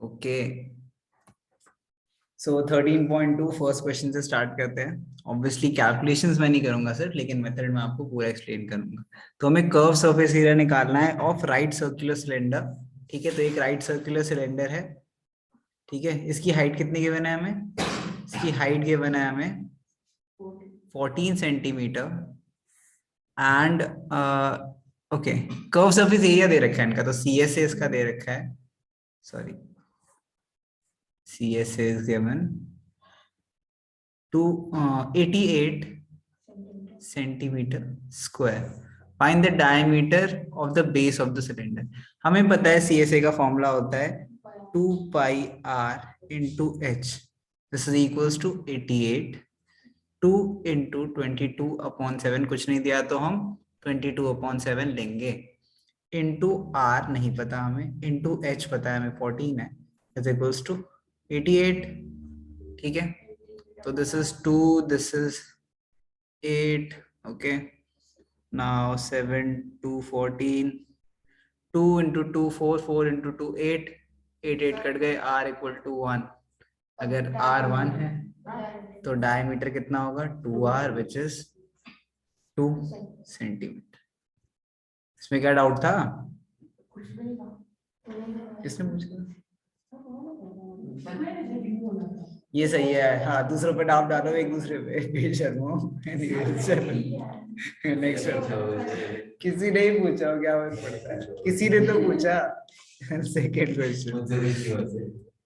Okay, सो 13.2 first question से start करते हैं। ऑब्वियसली कैलकुलेशंस मैं नहीं करूंगा सर, लेकिन मेथड में आपको पूरा एक्सप्लेन करूंगा। तो हमें कर्व सरफेस एरिया निकालना है ऑफ राइट सर्कुलर सिलेंडर। ठीक है, तो एक राइट सर्कुलर सिलेंडर है। ठीक है, इसकी हाइट कितनी गिवन है हमें? इसकी हाइट गिवन है हमें 14 centimetre and okay, curve surface area दे रखा है इनका, तो सी एस इसका दे रखा है। Sorry, CSA is given to 88 centimeter square. Find the diameter of the base of the cylinder. हमें पता है CSA का फॉर्मूला होता है 2 pi r into h. This is equals to 88. 2 into 22/7, कुछ नहीं दिया तो हम 22/7 लेंगे। into r नहीं पता हमें, into h पता है हमें 14 है, is equals to 88। ठीक है, तो this is 2, this is 8। okay, now 7 2 14, 2 into 2 4, 4 into 2 8, 8 8 cut गए, r equal to 1। अगर r 1 है तो डायमीटर कितना होगा? 2r which is 2 centimetre. इसमें क्या डाउट था? किसने पूछा? ये सही है। हाँ, दूसरों पे डाउट डालो, एक दूसरे पे शर्मो। नेक्स्ट किसी ने ही पूछा, क्या फर्क पड़ता है, किसी ने तो पूछा। Second question,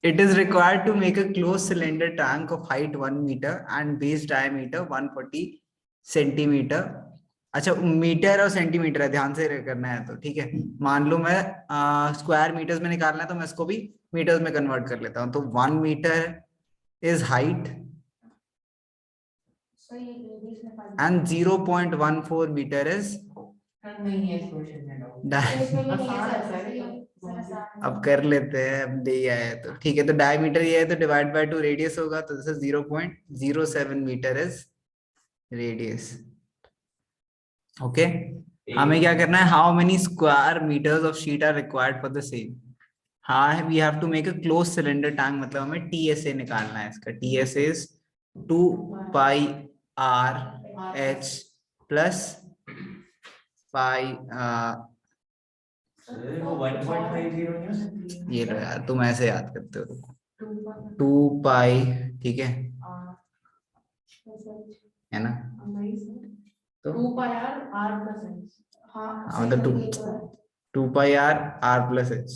it is required to make a closed cylinder tank of height 1 meter and base diameter 140 centimetre. अच्छा, मीटर और सेंटीमीटर है, ध्यान से करना है। तो ठीक है, मान लो मैं स्क्वायर मीटर्स में निकालना है, तो मैं इसको भी मीटर्स में कन्वर्ट कर लेता हूँ। तो 1 metre is height and 0.14 meter is अब कर लेते हैं, अब दे आया है तो ठीक है। तो डायमीटर ये है तो डिवाइड बाय 2 रेडियस होगा, तो this is 0.07 metre is radius. Okay, हमें क्या करना है? How many square metres of sheet are required for the same. हाँ, we have to make a close cylinder tank, मतलब हमें TSA निकालना है। इसका TSA is 2 pi r h plus pi वो 1.50 ये लो यार, तुम ऐसे याद करते हो। 2 पाई, ठीक है ना? तो 2 पाई r प्लस h। हाँ, मतलब 2 पाई r प्लस h।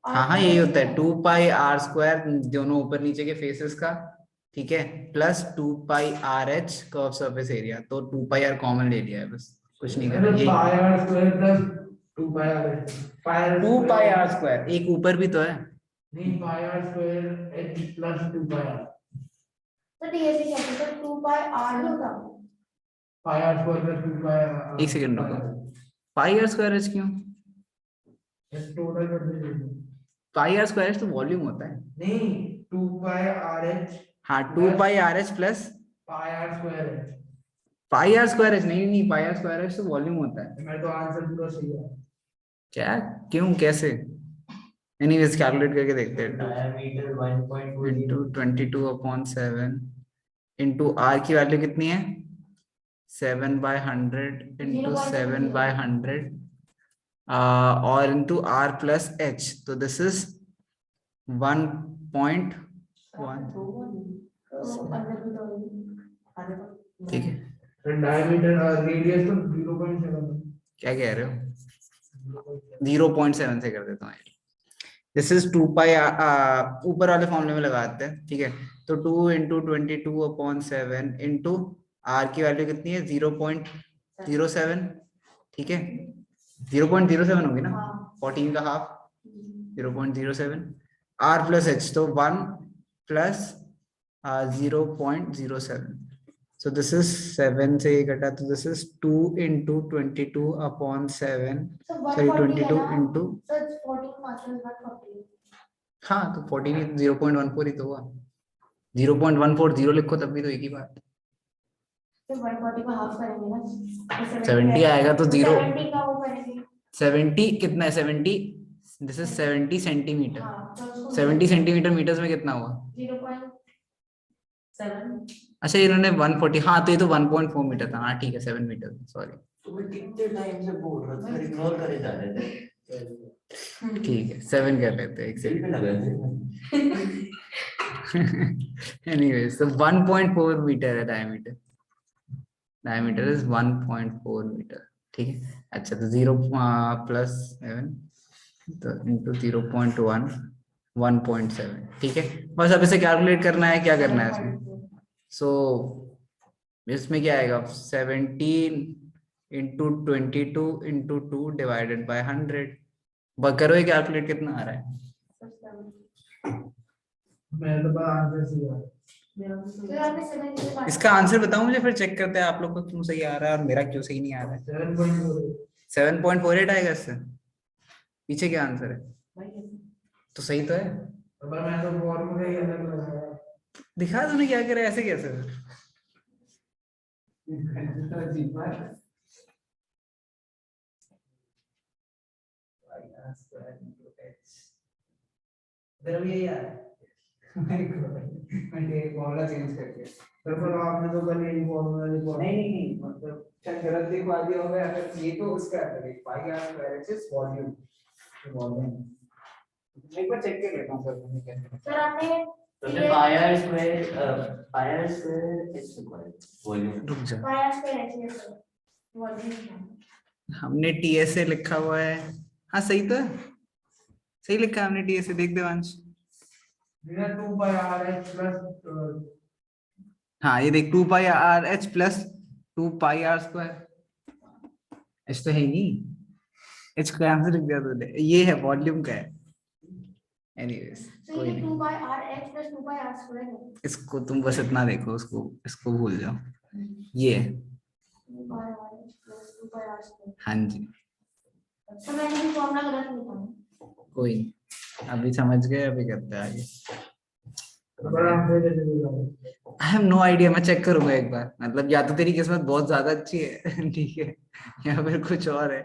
हाँ हाँ, यही होता है 2 पाई r स्क्वायर, दोनों ऊपर नीचे के फेसेस का। ठीक है, plus 2 pi r h curve surface area. तो 2 पाई r कॉमन ले लिया है, बस कुछ नहीं करना। ये पाई r square plus 2 pi r, 2 pi r square, एक ऊपर भी तो है। नहीं, पाई r square h plus 2 pi r। तो TSA क्या होता है? 2 पाई r होगा, पाई r square plus 2 pi r। एक सेकंड रुको, पाई r स्क्वायर h क्यों? टोटल कर दीजिए। पाई r स्क्वायर तो वॉल्यूम होता है। नहीं, 2 पाई r h। हाँ, 2 पाई r h प्लस पाई r स्क्वायर h। पाई r स्क्वायर h नहीं, नहीं, पाई r स्क्वायर h तो वॉल्यूम होता है। मैं तो आंसर पूरा सही है। क्या? क्यों? कैसे? एनीवेज कैलकुलेट करके देखते हैं। डायमीटर 1.2 into 22/7 into r की वैल्यू कितनी है? 7/100 into 7/100 और into r plus h, तो दिस इज 1.1। ठीक है, डायमीटर रेडियस तो 0.7। क्या कह रहे हो? 0.7 से कर देता हूँ। दिस इज 2 पाई, ऊपर वाले फॉर्मूले में लगाते हैं। ठीक है, तो 2 into 22/7 into r की वैल्यू कितनी है? 0.07। ठीक है, 0.07 होगी ना, 14 का हाफ 0.07। r प्लस h, तो 1 प्लस 0.07। So this is 7 से घटा, तो this is 2 into 22/7, sorry 22 into, हाँ तो 14 ही, 0.14 ही तो हुआ। 0.140 लिखो तब भी तो एक ही बात। तो 140 का हाफ करेंगे ना, 70 आएगा तो 0, 70 कितना है? 70 this is 70 centimetre. 70 centimetre metres में कितना हुआ? 0.7। अच्छा इन्होंने 140, हाँ तो ये तो 1.4 मीटर था। हाँ ठीक है 7 मीटर, सॉरी। तुम्हें कितने टाइम से बोल रहा था, इग्नोर करे जा रहे थे। ठीक है 7 कर लेते हैं, एक दिल पे लगा थे। एनीवेज so 1.4 मीटर है डायमीटर। डायमीटर इज 1.4 मीटर, ठीक है। अच्छा तो 0 प्लस 7 तो इंटू 0.1 1.7, ठीक है। बस अब इसे कैलकुलेट करना है, क्या करना है इसमें? सो इसमें क्या आएगा? 17 इंटू 22 इंटू 2 डिवाइडेड बाय 100। करो ये कैलकुलेट, कितना आ रहा है? इसका आंसर बताओ मुझे, फिर चेक करते हैं आप लोग को क्यों सही आ रहा है और मेरा क्यों सही नहीं आ रहा है। 7.48 आएगा इससे। पीछे क्या आंसर है? तो सही तो है। दिखा दो ना क्या करे, ऐसे कैसे? फॉर्मूला चेंज करके तो आपने तो कल यही फॉर्मूला लिखवा। नहीं मतलब शायद गलत लिखवा दिया होगा, अगर ये तो उसका है पाई आर स्क्वायर इज वॉल्यूम। एक बार चेक कर लेता हूं सर आपने तुमने पाई आर स्क्वायर इज वॉल्यूम। रुक जा, पाई आर स्क्वायर एच वॉल्यूम हमने टीएसए लिखा हुआ है। हाँ सही तो है, सही लिखा है हमने टीएसए। देख Devansh, 2 pi are h plus, हाँ ये देख 2 pi are h plus 2 pi r square. H तो है नहीं, एच का आंसर लिख दिया तूने, ये है वॉल्यूम का है। एनीवेज कोई नहीं, 2 pi are h plus 2 pi r square है। इसको तुम बस इतना देखो, उसको इसको भूल जाओ। ये 2 pi are h plus 2 pi r square. हाँ जी, तो मैंने भी फॉर्मूला गलत लिखा है। कोई नहीं, अभी समझ गए, अभी करते हैं आगे। आई हैव नो आइडिया, मैं चेक करूंगा एक बार। मतलब या तो तेरी किस्मत बहुत ज्यादा अच्छी है ठीक है, या फिर कुछ और है,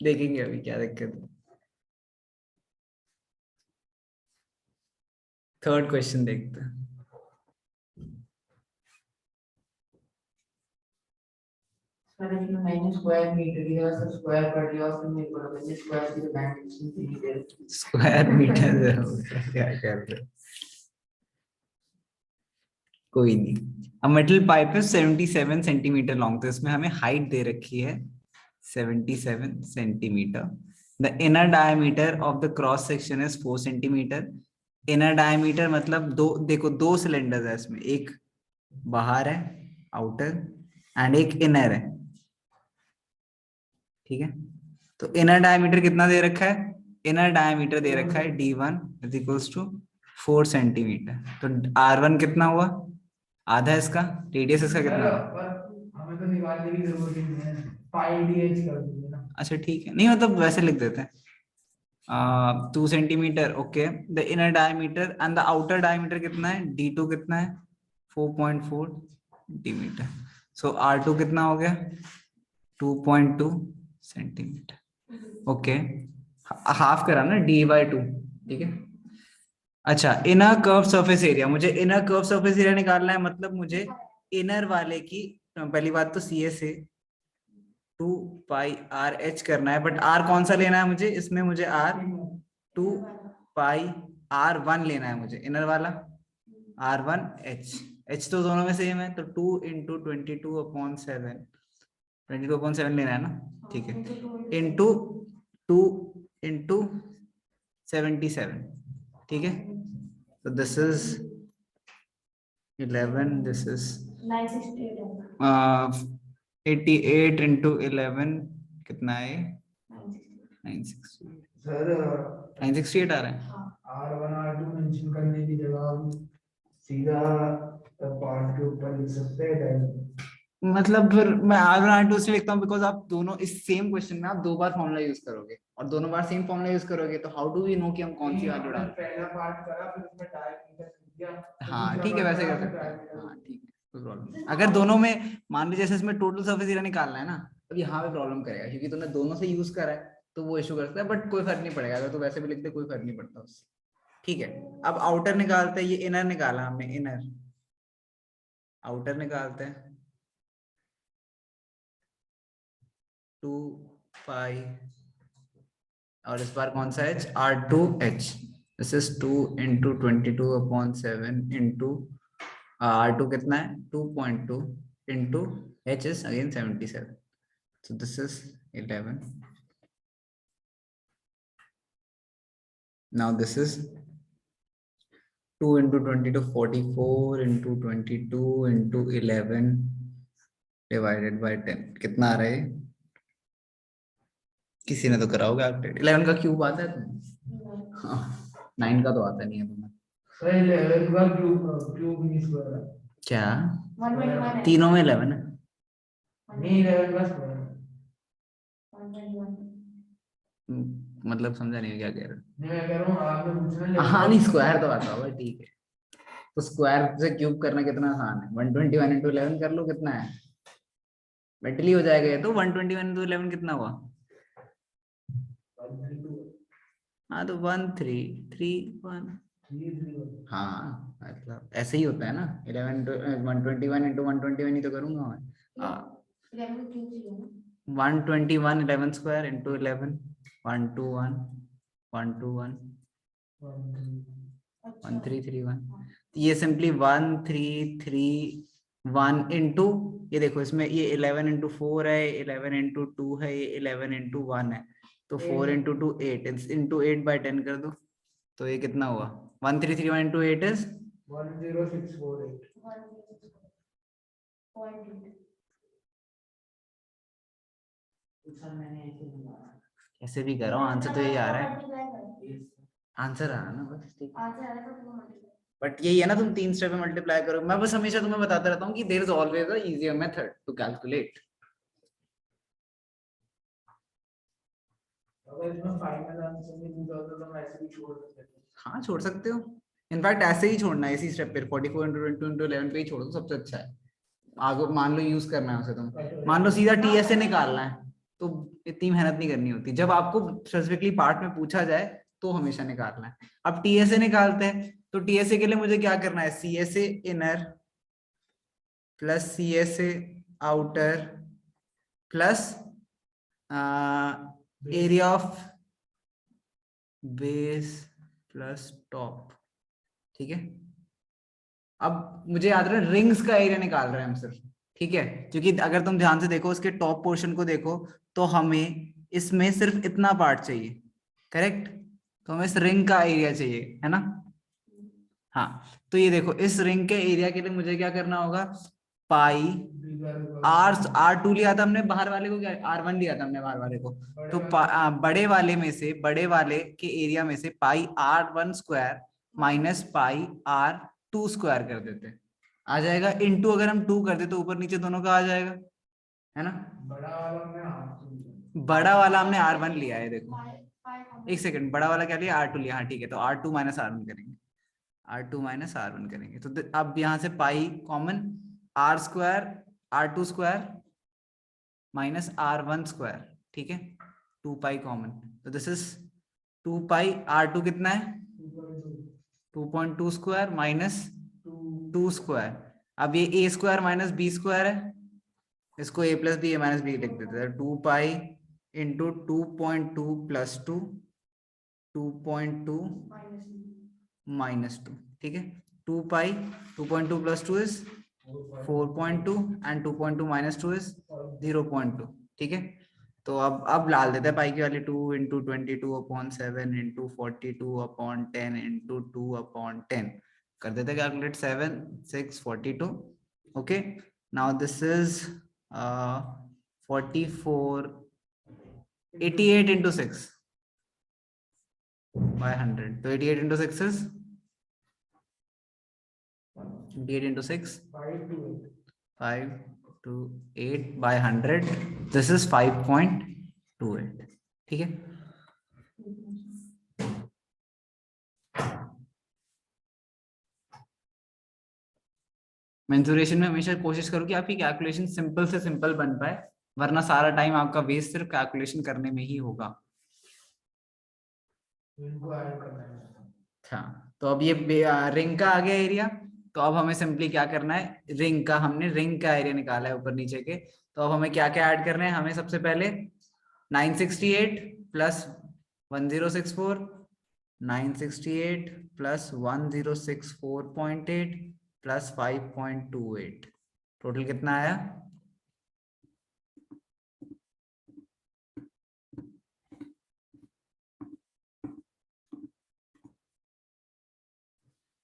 देखेंगे अभी क्या दिक्कत है। थर्ड क्वेश्चन देखते हैं। मैंने स्क्वायर मीटर लिया, सब स्क्वायर कर लिया, फिर मेरे को लगा स्क्वायर की डायमेंशन थी। स्क्वायर मीटर क्या कर रहे हो? कोई नहीं। अ मेटल पाइप है 77 सेंटीमीटर लॉन्ग, तो इसमें हमें हाइट दे रखी है 77 centimetre. The inner diameter of the cross section is 4 centimetre. Inner diameter मतलब दो, देखो दो सिलेंडर्स है इसमें, एक बाहर है आउटर एंड एक इनर है, ठीक है। तो इनर डायमीटर कितना दे रखा है? इनर डायमीटर दे रखा है D1 is equals to 4 centimetre. तो R1 कितना हुआ? आधा इसका, रेडियस इसका कितना हुआ? हमें तो निकालने की जरूरत ही नहीं है, पाई डीएच कर देंगे ना। अच्छा ठीक है, नहीं मतलब वैसे लिख देते हैं 2 centimetre. Okay, the inner diameter and the outer diameter कितना है? D2 कितना है? 4.4 सेंटीमीटर। सो R2 कितना हो गया? 2.2 सेंटीमीटर। ओके, हाफ करा ना D/2, ठीक है। अच्छा, इनर कर्व सरफेस एरिया, मुझे इनर कर्व सरफेस एरिया निकालना है। मतलब मुझे इनर वाले की पहली बात तो C S A 2 pi are H करना है, बट आर कौन सा लेना है मुझे? इसमें मुझे आर 2 पाई R1 लेना है मुझे, इनर वाला R1 एच। एच तो दोनों में सेम है, तो 2 इंटू 22/7, 22/7 लेना है ना, ठीक है। इंटू 2 इंटू 77, ठीक है। तो this is 11, this is 88 into 11 कितना है? 968। सर 968 आ रहा है। R1 R2 मेंशन करने की जगह हम सीधा पार्ट के ऊपर लिख सकते हैं। मतलब फिर मैं R1 R2 से लिखता हूँ, बिकॉज आप दोनों इस सेम क्वेश्चन में आप दो बार फॉर्मूला यूज करोगे और दोनों बार सेम फॉर्मूला यूज करोगे, तो हाउ डू वी नो कि हम कौन सी वैल्यू डाल? पहला पार्ट करा, फिर उसमें डायमीटर लिख दिया। हाँ ठीक है, वैसे कर सकते हैं। हाँ ठीक है, कोई प्रॉब्लम नहीं। अगर दोनों में मान लीजिए जैसे इसमें टोटल सरफेस एरिया निकालना है ना, तो यहाँ पे प्रॉब्लम करेगा, क्योंकि तुमने दोनों से यूज करा है, तो वो इशू करता है, बट कोई फर्क नहीं पड़ेगा, अगर तो वैसे भी लिखते कोई फर्क नहीं पड़ता उससे। ठीक है, अब आउटर निकालते हैं, ये इनर निकाला हमने, इनर आउटर निकालते हैं 2 पाई, और इस बार कौन सा h, R2h, this is 2 into 22/7 into R2 कितना है 2.2 into h is again 77, so this is 11. Now this is 2 into 22 44 into 22 into 11 divided by 10, कितना आ रहा है? किसी ने तो करा होगा कैलकुलेट। 11 का क्यूब आता है तुम्हें? हाँ, 9 का तो आता नहीं है तुम्हें। सर 11 का क्यूब नहीं स्क्वायर है। क्या 121 है। तीनों में 11 है? नहीं 11 का स्क्वायर है। 121 मतलब समझा नहीं क्या कह रहे हो? नहीं मैं कह रहा हूँ आपने पूछना हाँ नहीं, स्क्वायर तो आता होगा, ठीक है। तो स्क्वायर से क्यूब करना कितना आसान है, 121 into 11 कर लो, कितना है? मेटली हो जाएगा ये तो। 121 into 11 कितना हुआ? हाँ तो 1331। हाँ मतलब ऐसे ही होता है ना, 121 into 121 ही तो करूंगा मैं। 11 क्यूब ही है ना। 121 11 square into 11 121 121 1331। ये सिंपली 1331 इंटू, ये देखो इसमें ये 11 into 4 है, 11 into 2 है, ये 11 into 1 है, तो 4 into 2 8 into 8 by 10 कर दो, तो ये कितना हुआ? 1331 into 8 is 10648। 106.8। ऐसे भी कर रहा हूँ, आंसर तो यही आ रहा है, आंसर आ रहा है ना बस, ठीक है। आंसर आ रहा था तो बट यही है ना, तुम 3 स्टेप में मल्टीप्लाई करो। मैं बस हमेशा तुम्हें बताता रहता हूँ कि there is always a easier method to calculate. अगर इसमें फाइनल आंसर नहीं पूछा होता तो मैं ऐसे भी छोड़ सकता था। हाँ छोड़ सकते हो, इनफैक्ट ऐसे ही छोड़ना है, इसी स्टेप पे 44 into 22 into 11 पे ही छोड़ दो, सबसे अच्छा है। आगे मान लो यूज करना है उसे, तुम मान लो सीधा टीएसए निकालना है, तो इतनी मेहनत नहीं करनी होती। जब आपको स्पेसिफिकली पार्ट में पूछा जाए तो हमेशा निकालना है। अब टीएसए निकालते हैं, तो टीएसए के लिए मुझे क्या करना है, CSA inner plus CSA outer plus area of base plus top, ठीक है। अब मुझे याद रहे रिंग्स का एरिया निकाल रहे हैं हम सिर्फ, ठीक है, क्योंकि अगर तुम ध्यान से देखो उसके टॉप पोर्शन को देखो, तो हमें इसमें सिर्फ इतना पार्ट चाहिए, करेक्ट। तो हमें इस रिंग का एरिया चाहिए, है ना। हाँ, तो ये देखो इस रिंग के एरिया के लिए मुझे क्या करना होगा, पाई R2 लिया था हमने बाहर वाले को, क्या R1 लिया था हमने बाहर वाले को, तो बड़े वाले में से, बड़े वाले के एरिया में से पाई R1 square minus pi R2 square कर देते, आ जाएगा। इनटू अगर हम 2 कर दे तो ऊपर नीचे दोनों का आ जाएगा, है ना। बड़ा वाला हमने R1 लिया है, देखो एक सेकंड, बड़ा वाला क्या लिया, R2 लिया, हाँ ठीक है, तो R2 माइनस R1 करेंगे, R2 माइनस R1 करेंगे, तो अब यहाँ से pi common, R square R2 square minus R1 square, ठीक है, 2 पाई कॉमन, तो दिस इज 2 पाई, R2 कितना है 2.2 स्क्वायर माइनस 2 स्क्वायर। अब ये a square minus b square है, इसको a plus B, a minus B लिख देते हैं, 2 पाई इंटू 2.2 प्लस 2 2.2 माइनस 2, ठीक है, 2 पाई 2.2 plus 2 is 4.2 and 2.2 minus 2 is 0.2, ठीक है। तो अब डाल देते हैं पाई की वाली, 2 into 22/7 into 42/10 into 2/10 कर देते calculate, 7 6 42, okay. Now this is 44 88 into 6 by 100, तो 88 into 6 is 88 into 6 5 to 8 by 100, this is 5.28, ठीक है। मेंसुरेशन में हमेशा कोशिश करो कि आपकी कैलकुलेशन सिंपल से सिंपल बन पाए, वरना सारा टाइम आपका वेस्ट सिर्फ कैलकुलेशन करने में ही होगा। इनको ऐड करना है। अच्छा, तो अब ये रिंग का आ गया एरिया। तो अब हमें सिंपली क्या करना है, रिंग का, हमने रिंग का एरिया निकाला है ऊपर नीचे के। तो अब हमें क्या क्या ऐड करने हैं, हमें सबसे पहले 968 प्लस 1064, 968 प्लस 1064.8 प्लस 5.28, टोटल कितना आया?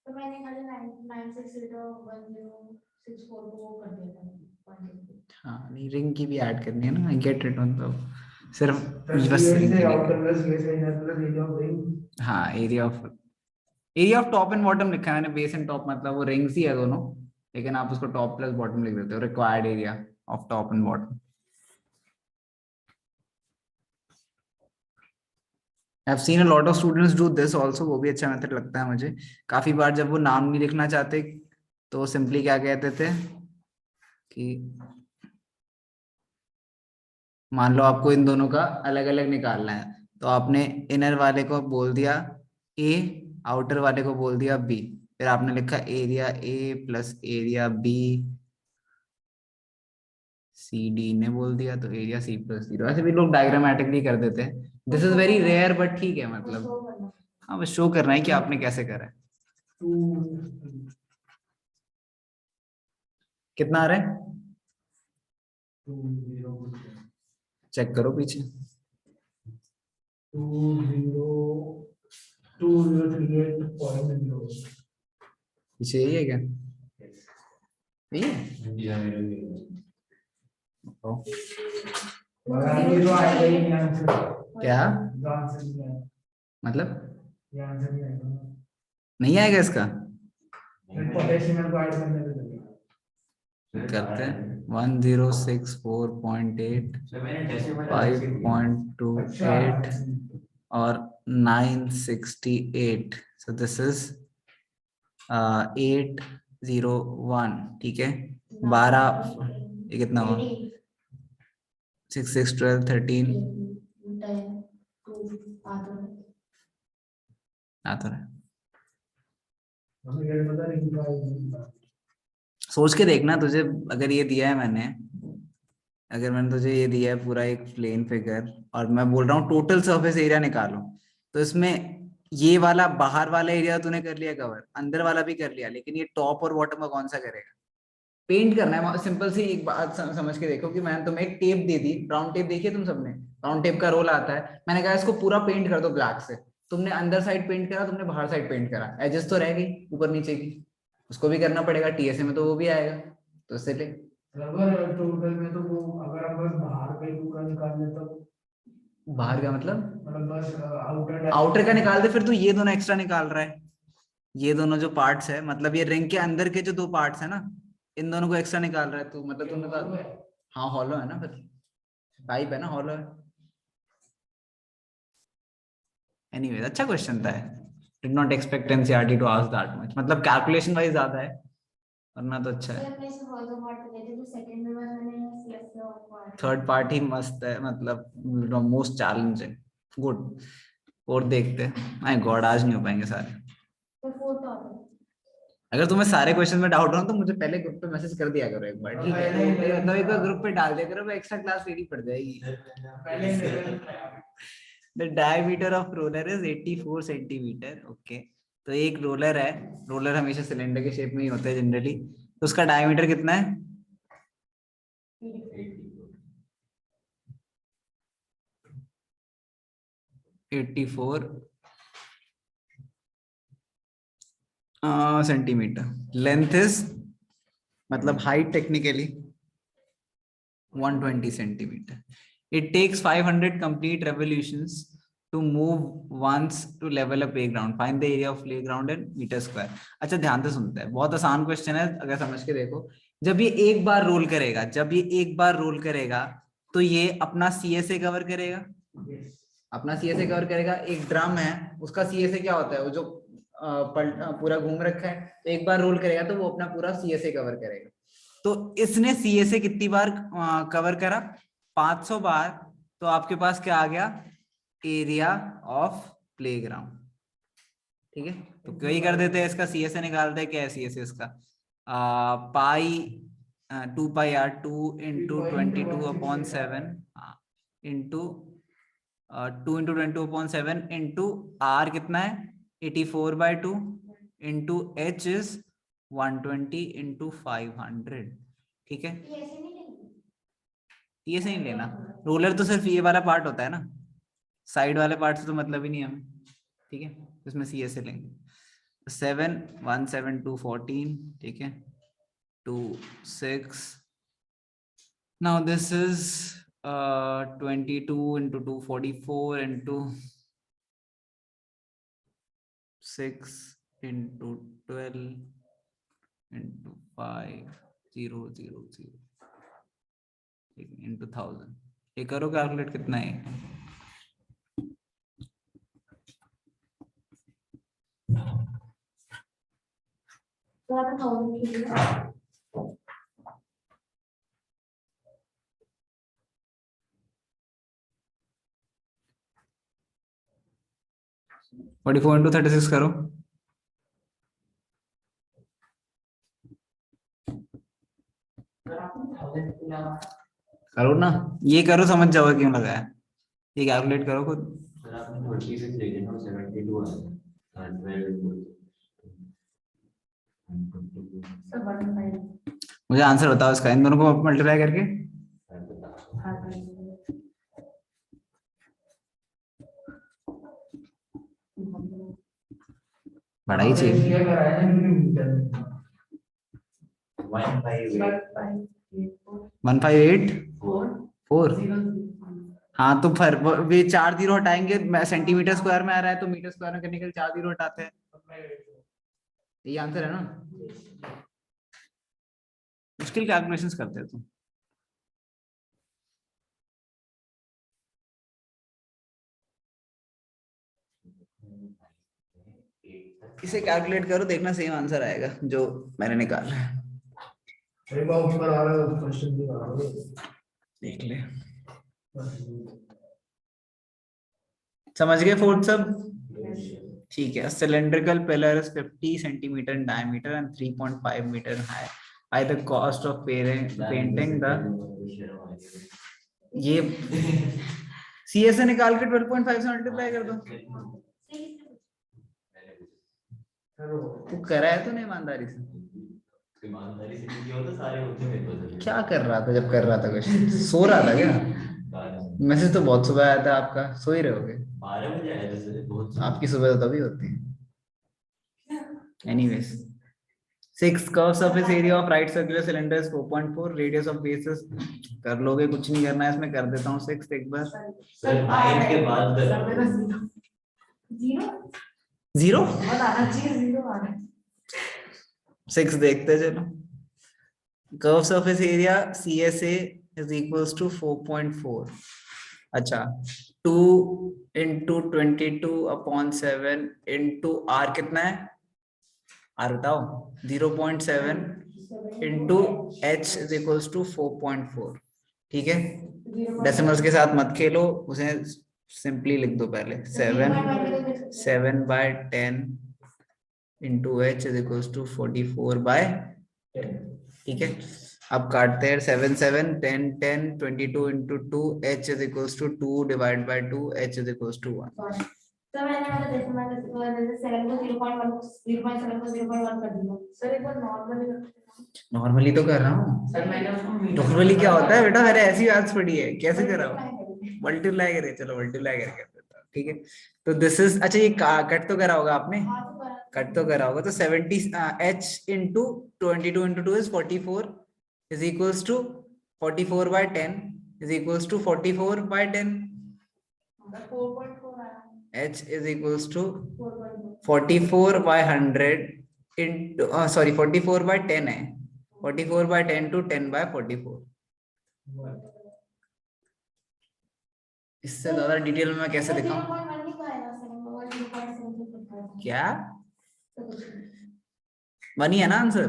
तो मैंने खाली 968 और 1064 को वो कर दिया था। हाँ, नहीं रिंग की भी ऐड करनी है ना, आई गेट इट, मतलब सिर्फ प्लस बस ये रिंग से की नहीं। आउटर प्लस ये से inner plus area of ring. हाँ, area of top and bottom लिखा है मैंने, बेस एंड टॉप, मतलब वो रिंग्स ही है दोनों, लेकिन आप उसको टॉप प्लस बॉटम लिख देते हो, required area of top and bottom. I've seen a lot of students do this also, वो भी अच्छा मेथड लगता है मुझे। काफी बार जब वो नाम नहीं लिखना चाहते तो सिंपली क्या कहते थे कि मान लो आपको इन दोनों का अलग अलग निकालना है, तो आपने इनर वाले को बोल दिया ए, आउटर वाले को बोल दिया बी, फिर आपने लिखा area A plus area B, C D ने बोल दिया तो एरिया सी प्लस डी। ऐसे भी लोग डायग्रामेटिकली कर देते हैं, this is very rare but ठीक है, मतलब हाँ बस शो करना है कि आपने कैसे करा है। कितना आ रहा है, चेक करो पीछे। 2038.0। पीछे यही है क्या? यही है? बताओ। ये तो आएगा ही नहीं आंसर। क्या आंसर नहीं आएगा, मतलब? ये आंसर नहीं आएगा। नहीं आएगा इसका? पोटेंशियल को ऐड करने पे लगेगा। करते हैं 1064.8, 5.28 और 968, सो दिस इज 801, ठीक है। 12, ये कितना हुआ, 6 6 12 13 आता है। हमें ये पता नहीं क्या है। सोच के देखना, तुझे अगर ये दिया है मैंने, अगर मैंने तुझे ये दिया है पूरा एक प्लेन फिगर और मैं बोल रहा हूँ टोटल सरफेस एरिया निकालो, तो इसमें ये वाला बाहर वाला एरिया तूने कर लिया कवर, अंदर वाला भी कर लिया, लेकिन ये टॉप और बॉटम का कौन सा करेगा? पेंट करना है सिंपल सी एक बात समझ के देखो कि मैंने तुम्हें एक टेप दे दी, ब्राउन टेप देखी है तुम सबने, ब्राउन टेप का रोल आता है, मैंने कहा इसको पूरा पेंट कर दो ब्लैक से, तुमने अंदर साइड पेंट करा, तुमने बाहर साइड पेंट करा, एजेस तो रह गई ऊपर नीचे की, उसको भी करना पड़ेगा, टीएसए में तो वो भी आएगा, तो इससे ले। अगर टोटल में तो वो अगर हम बस बाहर का ही पूरा निकाल ले तो बाहर का मतलब बस आउटर का निकाल दे, फिर तू ये दोनों एक्स्ट्रा निकाल रहा है, ये दोनों जो पार्ट्स है, मतलब ये रिंग के अंदर के जो दो पार्ट्स है ना, इन दोनों को एक्स्ट्रा निकाल रहा है तू, मतलब तू निकाल। हाँ हॉलो है ना, फिर पाइप है ना, हॉलो है। एनीवेज अच्छा क्वेश्चन था, did not expect NCERT to ask that much, मतलब कैलकुलेशन वाइज ज्यादा है, वरना तो अच्छा है। थर्ड पार्ट ही मस्त है, मतलब मोस्ट चैलेंजिंग, गुड। और देखते हैं, माय गॉड आज नहीं हो पाएंगे सारे। अगर तुम्हें सारे क्वेश्चन में डाउट हो तो मुझे पहले ग्रुप पे मैसेज कर दिया करो एक बार, ठीक है? मतलब एक बार ग्रुप पे डाल दिया करो, एक्स्ट्रा क्लास लेनी पड़ जाएगी। The diameter of roller is 84 centimetre, okay. तो एक रोलर है, रोलर हमेशा सिलेंडर के शेप में ही होता है जनरली, तो उसका डायमीटर कितना है? 84 सेंटीमीटर। लेंथ इज, मतलब height technically 120 centimetre. It takes 500 complete revolutions to move once to level a playground. Find the area of playground in meter square. अच्छा ध्यान से सुनते हैं, बहुत आसान क्वेश्चन है, अगर समझ के देखो। जब ये एक बार रोल करेगा, जब ये एक बार रोल करेगा तो ये अपना सीएसए कवर करेगा, अपना सीएसए कवर करेगा। एक ड्रम है, उसका सीएसए क्या होता है, वो जो पूरा घूम रखा है, तो एक बार रोल करेगा तो वो अपना पूरा सीएसए कवर करेगा। तो इसने सीएसए कितनी बार कवर करा? 500 बार। तो आपके पास क्या आ गया? Area of playground. ठीक है, तो वही कर देते हैं, इसका CSA निकालते हैं। क्या है CSA इसका? पाई 2πr2 into 22/7 into 2 into 22/7 into R कितना है 84/2 इंटू H इज 120 इंटू 500। ठीक है, ये से नहीं लेना, रोलर तो सिर्फ ये वाला पार्ट होता है ना, साइड वाले पार्ट से तो मतलब ही नहीं हमें। ठीक है, इसमें CSA लेंगे 7 1 7 2 14। ठीक है, 2 6 now this is 22 into 2 44 into 6 into 12 into 5 0 0 0 into 1000। ये करो कैलकुलेट कितना है? तो आप 1000 कीजिए। 44 into 36 करो। करो ना, ये करो, समझ जाओगे क्यों लगाया। ये कैलकुलेट करो खुद। सर आपने 26 ले लिया ना, 72 आ गया। 12 मुझे आंसर बताओ इसका, इन दोनों को मल्टीप्लाई करके। बड़ा ही चाहिए। 158 हाँ, तो फिर वे 4 जीरो हटाएंगे, सेंटीमीटर स्क्वायर में आ रहा है तो मीटर स्क्वायर में करने के लिए 4 जीरो हटाते हैं। ये आंसर है ना? मुश्किल कैलकुलेशंस करते हैं तुम। इसे कैलकुलेट करो, देखना सेम आंसर आएगा जो मैंने निकाला है। देख ले, समझ गए फोर्थ सब? ठीक है, cylindrical pillar is 50 centimetre in diameter and 3.5 metre high. I the cost of painting the, ये CSA निकाल के 12.5 से मल्टीप्लाई कर दो। तू करा है तूने ईमानदारी से? ईमानदारी से नहीं होता, सारे होते हैं। क्या कर रहा था जब कर रहा था? कुछ सो रहा था क्या? मैसेज तो बहुत सुबह आया था आपका, सो ही रहोगे। 12 बजे आया था सर, बहुत आपकी सुबह तो तभी होती है। Anyways, 6 curve surface area of right circular cylinder is 4.4, radius of base कर लोगे, कुछ नहीं करना है इसमें, कर देता हूँ 6 एक बार। सर 9 के बाद जीरो बताना चाहिए, 0 आ रहा है। 6 देखते चलो। Curve surface area CSA is equals to 4.4। अच्छा, 2 into 22/7 into R कितना है? R बताओ। 0.7 into H is equals to 4.4। ठीक है, डेसिमल्स के साथ मत खेलो, उसे सिंपली लिख दो पहले। 7/10 into H is equals to 44/10। ठीक है, अब काटते हैं। 7 7 10 10 22 into 2 H is equals to 2 divided by 2 H is equals to 1। तो मैंने वाला जैसे 7 को 0.1 0.7 को 0.1 कर दिया सर। एक बार नॉर्मली तो कर रहा हूँ सर, मैंने उसको नॉर्मली क्या होता है बेटा? मैंने ऐसी बात पढ़ी है, कैसे कर रहा हूँ? मल्टीप्लाई करे, चलो मल्टीप्लाई करके कर देता हूँ। ठीक है, तो दिस इज, अच्छा ये कट तो करा होगा आपने? कट तो करा होगा, तो 70 H into 22 into 2 is 44 is equals to 44/10 is equals to 44/10। 4.4 आया। H is equals to 44/100 into sorry 44/10 है, 44/10 to 10/44। इससे ज्यादा डिटेल में मैं कैसे दिखाऊं? क्या बनी है ना आंसर?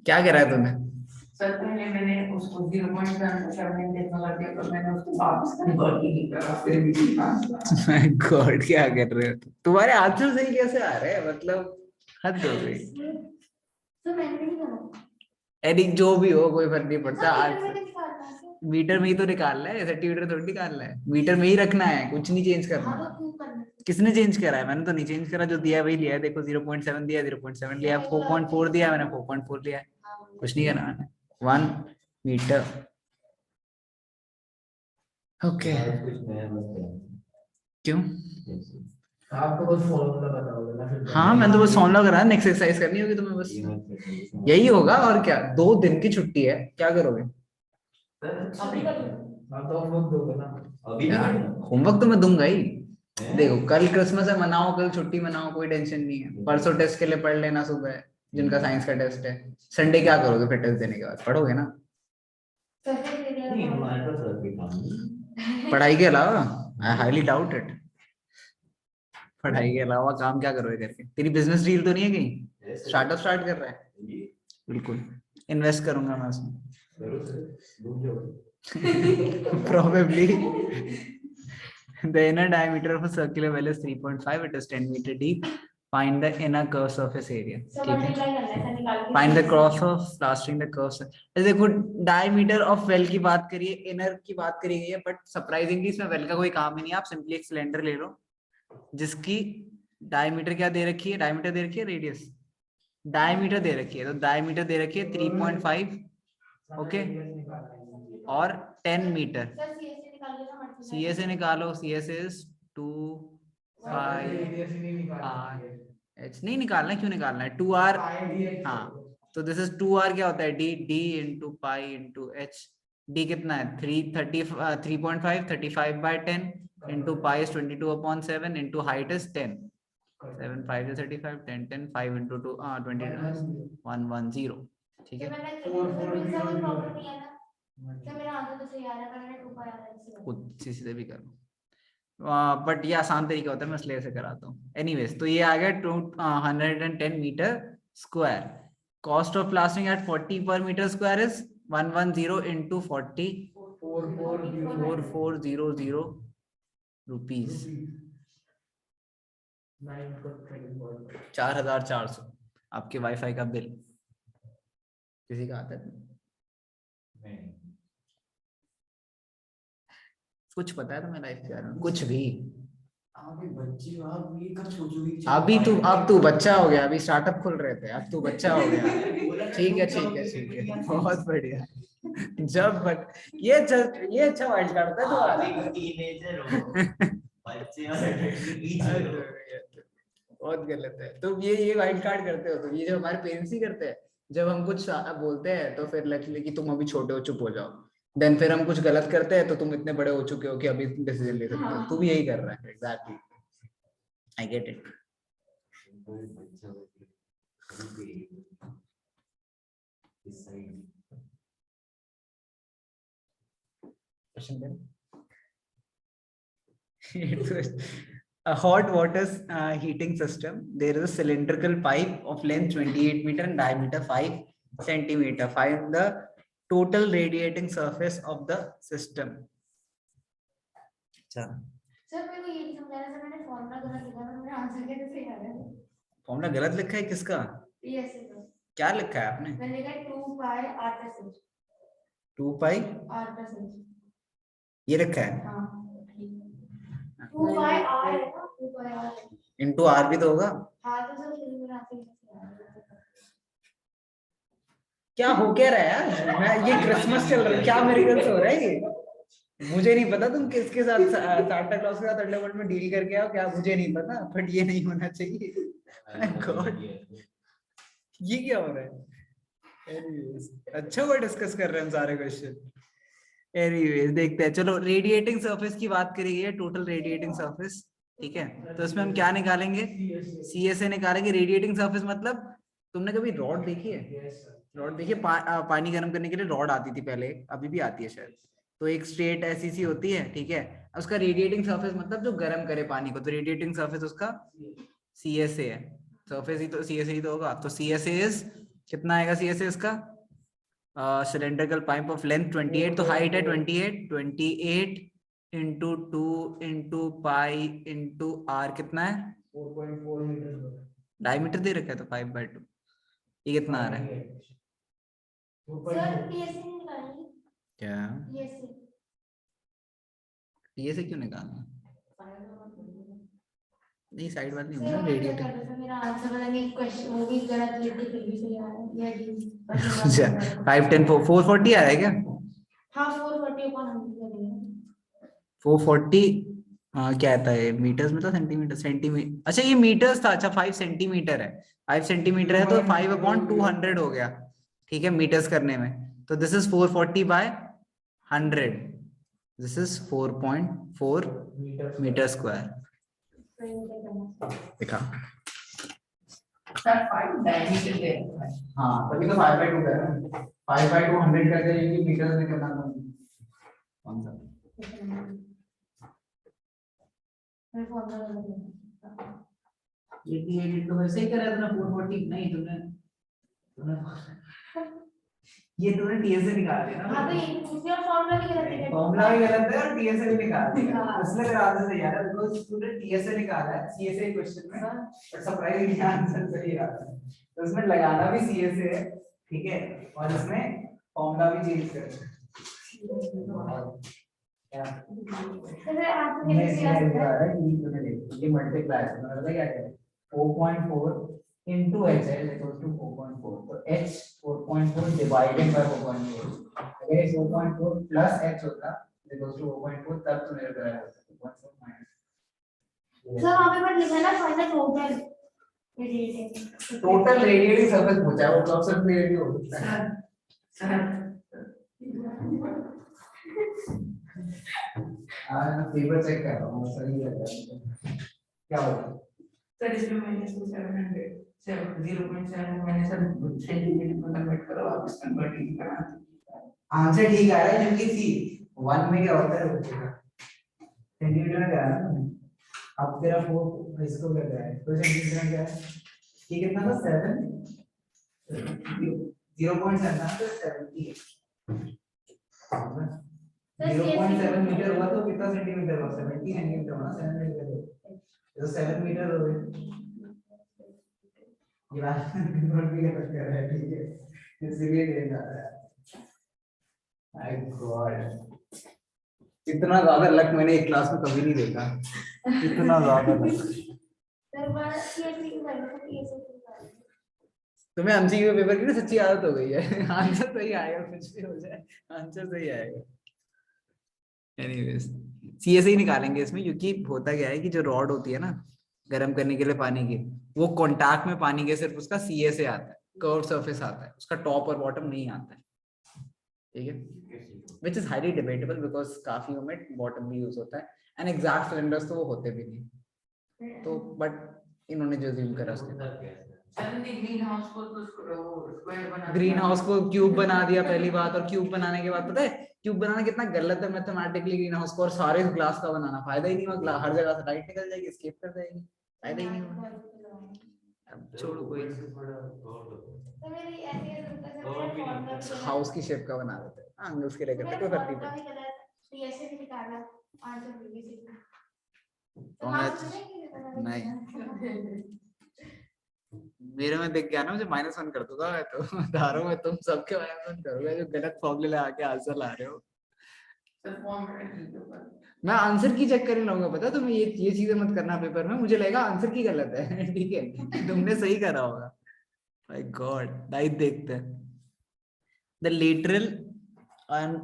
क्या कह रहा है तूने? सर पहले मैंने उसको 0.7 देखना कर दिया तो मैंने उसको वापस कन्वर्ट ही नहीं करा फिर भी ठीक आ गॉड क्या कर रहे हो तुम्हारे आंसर सही कैसे आ रहे हैं मतलब हद हो गई तो मैंने नहीं करा एडिक जो भी हो कोई फर्क नहीं पड़ता हाँ, आज मीटर में निकालना है। मीटर में ही तो निकालना है सेंटीमीटर थोड़ी निकालना है मीटर में ही रखना है कुछ नहीं चेंज करना हाँ, तो क्यों करना है? किसने चेंज करा है मैंने तो नहीं चेंज करा जो दिया है वही लिया है देखो 0.7 दिया 0.7 लिया 4.4 दिया मैंने 4.4 लिया है हाँ, कुछ नहीं करना मैंने 1 मीटर ओके कुछ नया मत करना। क्यों आपको बस फॉर्मूला बताओगे ना फिर हाँ मैं तो बस फॉर्मूला करा नेक्स्ट एक्सरसाइज करनी होगी तुम्हें बस ये मत करना। यही होगा और क्या 2 दिन की छुट्टी है क्या करोगे अभी कर लो। हाँ तो हम लोग दोगे ना अभी नहीं करना। होमवर्क तो मैं दूंगा ही हैं? देखो कल क्रिसमस है मनाओ कल छुट्टी मनाओ कोई टेंशन नहीं है परसों टेस्ट के लिए पढ़ लेना सुबह जिनका साइंस का टेस्ट है संडे क्या करोगे फिर टेस्ट देने के बाद पढ़ोगे ना सर से दे दिया नहीं था। हमारे पास और कोई काम नहीं। पढ़ाई के अलावा आई हाईली डाउट इट पढ़ाई के अलावा काम क्या करोगे करके तेरी बिजनेस डील तो नहीं है कहीं ऐसे स्टार्टअप स्टार्ट कर रहा है ये बिल्कुल इन्वेस्ट करूंगा मैं उसमें करो सर डूब जाओ। probably the inner diameter of a circular well is 3.5 it is 10 meter deep find the inner curve surface area सब ठीक है मल्टीप्लाई करना है, सर निकाल के। Find the cross of plastering the curve देखो डायमीटर ऑफ वेल की बात करिए इनर की बात करी गई है बट सरप्राइजिंगली इसमें वेल का कोई काम ही नहीं है आप सिंपली एक सिलेंडर ले लो जिसकी डायमीटर क्या दे रखी है डायमीटर दे रखी है रेडियस डायमीटर दे रखी है तो डायमीटर दे रखी है 3.5 ओके और 10 मीटर सर सीएस से निकाल लेना मल्टीप्लाई। सी ए से निकालो सी एस इज 2 5 एच नहीं निकालना क्यों निकालना है 2r हाँ तो दिस इज 2r क्या होता है d d into pi into H d कितना है 3.5 35 by 10 into pi is 22/7 into height is 10 7 5 is 35 10 10 5 into 2 22 110 ठीक सर है मैंने सर मेरे से कोई प्रॉब्लम नहीं है ना। सर मेरा आंसर तो सही आ रहा है पर मैंने 2 पाया था इससे। खुद सीधे भी करो बट ये आसान तरीका होता है मैं इसलिए ऐसे कराता हूँ एनीवेज तो ये आ गया 210 metre square cost of plastering at 40 per meter square is 110 into 40 4400 rupees 4400 आपके वाईफाई का बिल किसी का आता है नहीं। कुछ पता है तुम्हें लाइफ के बारे में कुछ भी अभी बच्चे हो, आप ये कब सोचोगे कि अभी तू अब तू बच्चा हो गया अभी स्टार्टअप खुल रहे थे अब तू बच्चा हो गया ठीक है बहुत बढ़िया जब बट ये अच्छा वाइल्ड कार्ड था आप तो एक टीनेजर हो बच्चे और adult के बीच में हो। बहुत गलत है तो ये वाइल्ड कार्ड करते हो तो ये जो हमारे पेरेंट्स ही करते हैं जब हम कुछ बोलते हैं तो फिर लगता है कि तुम अभी छोटे हो चुप हो जाओ देन फिर हम कुछ गलत करते हैं तो तुम इतने बड़े हो चुके हो कि अभी डिसीजन ले सकते हो तू भी यही कर रहा है एग्जैक्टली आई गेट इट कोई बच्चा हो तो अभी इस side a hot water heating system there is a cylindrical pipe of length 28 meter and diameter 5 centimeter find the total radiating surface of the system अच्छा सर मेरे को ये नहीं समझ आ रहा सर मैंने फॉर्मूला गलत लिखा है मेरा आंसर कैसे सही आ रहा है। फॉर्मूला गलत लिखा है किसका यस सर क्या लिखा है आपने मैंने लिखा 2 pi r plus h 2 pi r plus h ये लिखा है हाँ 2 पाई r है ना 2 पाई r इनटू आर भी तो होगा हाँ तो सर फिर मेरा आंसर कैसे आ रहा है। क्या हो क्या रहा है यार मैं ये क्रिसमस चल रहा है क्या मेरिकल्स हो रहा है ये मुझे नहीं पता तुम किसके साथ सांता क्लॉज के साथ अंडरवर्ल्ड में डील करके आओ क्या मुझे नहीं पता बट ये नहीं होना चाहिए गॉड ये क्या हो रहा है एनीवेज अच्छा हुआ डिस्कस कर रहे हैं हम सारे क्वेश्चन एनीवेज देखते हैं चलो रेडिएटिंग सरफेस की बात करी गई है टोटल रेडिएटिंग सरफेस ठीक है तो इसमें हम क्या निकालेंगे सीएसए निकालेंगे रेडिएटिंग सरफेस मतलब तुमने कभी रॉड देखी है रॉड देखिए पानी गर्म करने के लिए रॉड आती थी पहले अभी भी आती है शायद तो एक स्ट्रेट ऐसी सी होती है ठीक है उसका रेडिएटिंग सरफेस मतलब जो गर्म करे पानी को तो रेडिएटिंग सरफेस उसका सीएसए है सरफेस ही तो सीएसए ही तो होगा तो सीएसए इज कितना आएगा सीएसए इसका सिलेंड्रिकल पाइप ऑफ लेंथ 28, तो हाइट है 28 into 2 into pi into r कितना है 4.4 मीटर डायमीटर दे रखा है तो 5/2 ये कितना आ रहा है सर टीएससी निकालेंगे क्या टीएससी ये से क्यों निकालना नहीं साइड वाली नहीं सर होगी ना रेडिएटर मेरा आंसर पता नहीं क्वेश्चन वो भी गलत लिख के फिर भी सही आ रहा है या डी अच्छा 5 10 440 आ रहा है क्या हाँ 440 upon 100 करेंगे 440 क्या आता है मीटर्स में था सेंटीमीटर अच्छा ये मीटर्स था अच्छा 5 सेंटीमीटर है 5 सेंटीमीटर है तो 5/200 हो गया ठीक है मीटर्स करने में तो this is 440/100 this is 4.4 metre square देखा सर 5 डायमीटर दे रखा है। हाँ तभी तो 5/2 है ना 5/2 100 करके ये मीटर में करना था कौन सा मैं फॉर्मूला लगा ये तो वैसे ही करा था ना 440 नहीं तुमने ये तूने टीएसए निकाल दिया ना हाँ तो ये उसका फॉर्मूला भी गलत है फॉर्मूला भी गलत है और टीएसए भी निकाल दिया हाँ। इसलिए तेरा आंसर सही आ रहा है बिकॉज़ तूने टीएसए निकाला है सीएसए क्वेश्चन में बट सरप्राइजिंगली आंसर सही आ रहा है तो उसमें लगाना भी सीएसए है ठीक है और इसमें फॉर्मूला भी चेंज कर क्या सर आप मैं कैसे इसमें आ सकता आ है रहा है कि तूने देख ये मल्टीप्लाई है मतलब क्या करें 4.4 into h is equals to 4.4 तो h 4.4 divided by 4.4 अगर ये 4.4 plus h होता is equals to 4.4 तब तो मेरे को आया 4.4 minus सर वहाँ पे मत लिखना ना find the total total radiating surface पूछा है वो कब सब रेडिएटिंग हो सकता है सर पेपर चेक कर रहा हूँ सही लग रहा है क्या होगा सर इसमें माइनस 700 0.7 मैंने सर सेंटीमीटर में कन्वर्ट करो वापस कन्वर्टिंग करा आंसर ठीक आ रहा है क्योंकि सी 1 में क्या होता है रुकेगा सेंटीमीटर में क्या है ना अब तेरा 4 इसको लग रहा है तो सेंटीमीटर में क्या है ये कितना था 0.7 था तो 70 0.7 मीटर हुआ तो कितना सेंटीमीटर हुआ 70 सेंटीमीटर हुआ 7 मीटर तो 7 मीटर हो गए ये बात कन्वर्ट भी कर रहा है ठीक है इसलिए दे रहा है माय गॉड इतना ज्यादा लक मैंने एक क्लास में कभी नहीं देखा इतना ज्यादा लक सर मैं टीएससी की फाइंड टीएससी की तुम्हें एमसीक्यू पेपर की ना सच्ची आदत हो गई है आंसर सही आएगा कुछ भी हो जाए आंसर सही आएगा एनीवेज सीएसए ही निकालेंगे इसमें क्योंकि होता क्या है कि जो रॉड होती है ना गर्म करने के लिए पानी की वो कांटेक्ट में पानी के सिर्फ उसका सीएसए आता है कर्व सरफेस आता है उसका टॉप और बॉटम नहीं आता है ठीक है which is highly debatable because काफी में बॉटम भी यूज होता है एंड एग्जैक्ट सिलेंडर्स तो वो होते भी नहीं तो बट इन्होंने जो ज़ूम करा उसके ग्रीन हाउस को तो स्क्वायर बना ग्रीन हाउस को क्यूब बना दिया पहली बात और क्यूब बनाने के बाद पता है क्यूब बनाना कितना गलत है मैथमेटिकली ग्रीन हाउस को और सारे ग्लास का बनाना फायदा ही नहीं हुआ हर जगह से लाइट निकल जाएगी एस्केप कर जाएगी फायदा ही नहीं हुआ अब छोड़ो कोई तो मेरी ऐसी होता है मेरा फॉर्मूला हाउस की शेप का बना देते हैं एंगल्स के लिए करते कोई फर्क नहीं पड़ता टीएससी भी निकाला आंसर भी सीखा नहीं मेरे में देख गया ना मुझे -1 कर दूंगा मैं तो बता रहा हूं मैं तुम सबके -1 करूंगा जो गलत फॉर्मूले आके आंसर ला रहे हो सर फॉर्म में मैं आंसर की चेक कर लूंगा पता तुम्हें ये चीजें मत करना पेपर में मुझे लगेगा आंसर की गलत है ठीक है तुमने सही करा होगा माय गॉड लाइट देखते हैं the lateral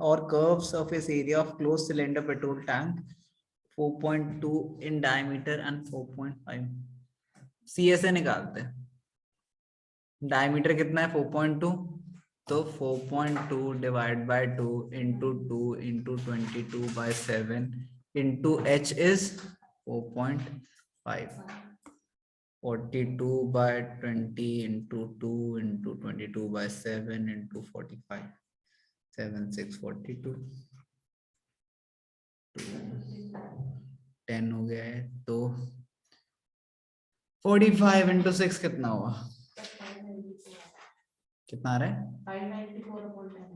or curved surface area of closed cylinder petrol tank 4.2 in diameter and 4.5 CSA निकालते हैं डायमीटर कितना है 4.2 तो 4.2 divide by 2 into 2 into 22/7 into h is 4.5 42/20 into 2 into 22/7 into 45 7 6 42 10 हो गया है तो 45 into 6 कितना हुआ कितना आ रहा है 594 upon 10